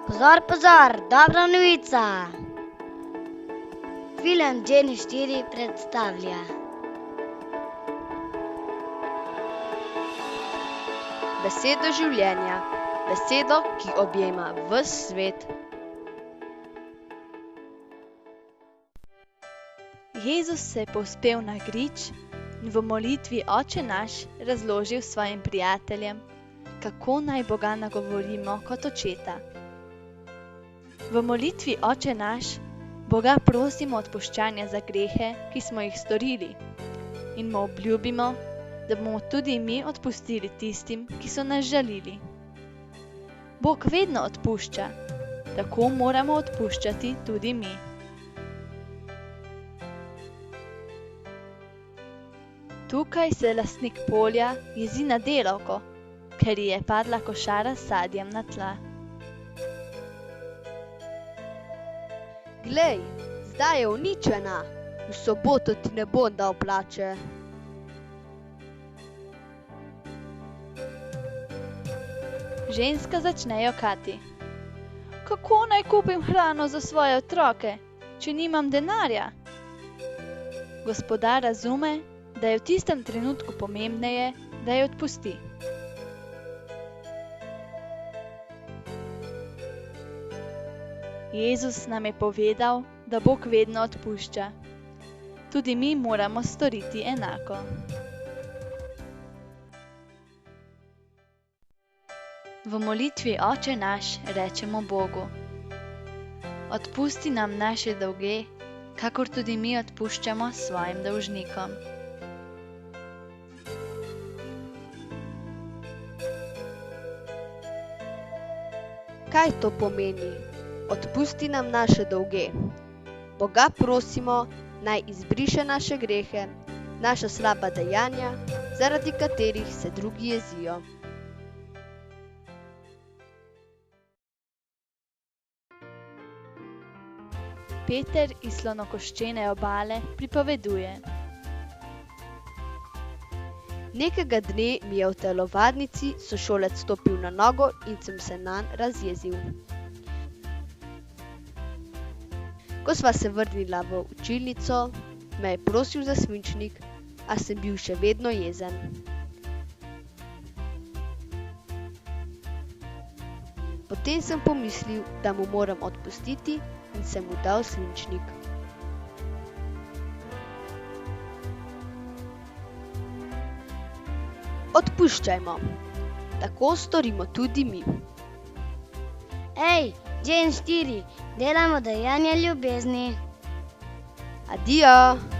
Pozor, pozor, dobra novica! Film Gen4 predstavlja Besedo življenja, besedo, ki objema ves svet. Jezus se je povzpel na grič in v molitvi Oče naš razložil svojim prijateljem, kako naj Boga nagovorimo kot očeta. V molitvi Oče naš Boga prosimo odpuščanja za grehe, ki smo jih storili, in mu obljubimo, da bomo tudi mi odpustili tistim, ki so nas žalili. Bog vedno odpušča, tako moramo odpuščati tudi mi. Tukaj se lastnik polja jezi na delavko, ker ji je padla košara s sadjem na tla. Glej, zdaj je uničena, v soboto ti ne bom dal plače. Ženska začne jokati. Kako naj kupim hrano za svoje otroke, če nimam denarja? Gospodar razume, da je v tistem trenutku pomembneje, da jo odpusti. Jezus nam je povedal, da Bog vedno odpušča. Tudi mi moramo storiti enako. V molitvi Oče naš rečemo Bogu: odpusti nam naše dolge, kakor tudi mi odpuščamo svojim dolžnikom. Kaj to pomeni? Odpusti nam naše dolge. Boga prosimo, naj izbriše naše grehe, naša slaba dejanja, zaradi katerih se drugi jezijo. Peter iz Slonokoščene obale pripoveduje: Nekega dne mi je v telovadnici sošolec stopil na nogo in sem se nanj razjezil. Ko sva se vrnila v učilnico, me je prosil za svinčnik, a sem bil še vedno jezen. Potem sem pomislil, da mu moram odpustiti in sem mu dal svinčnik. Odpuščajmo. Tako storimo tudi mi. Ej, Gen4, delamo dejanja ljubezni. Adijo!